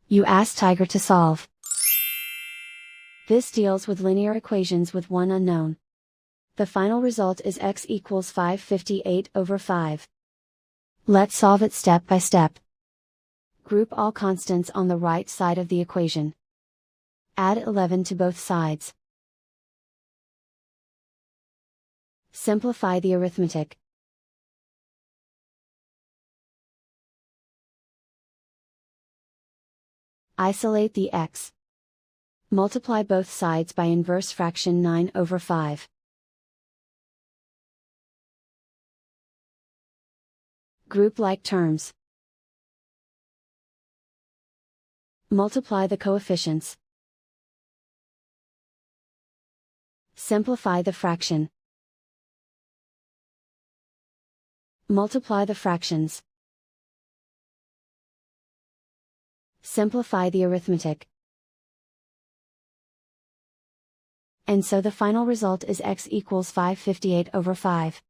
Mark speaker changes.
Speaker 1: You ask Tiger to solve. This deals with linear equations with one unknown. The final result is x equals 558/5. Let's solve it step by step. Group all constants on the right side of the equation. Add 11 to both sides. Simplify the arithmetic. Isolate the x. Multiply both sides by inverse fraction 9/5. Group like terms. Multiply the coefficients. Simplify the fraction. Multiply the fractions. Simplify the arithmetic. And so the final result is x equals 558/5.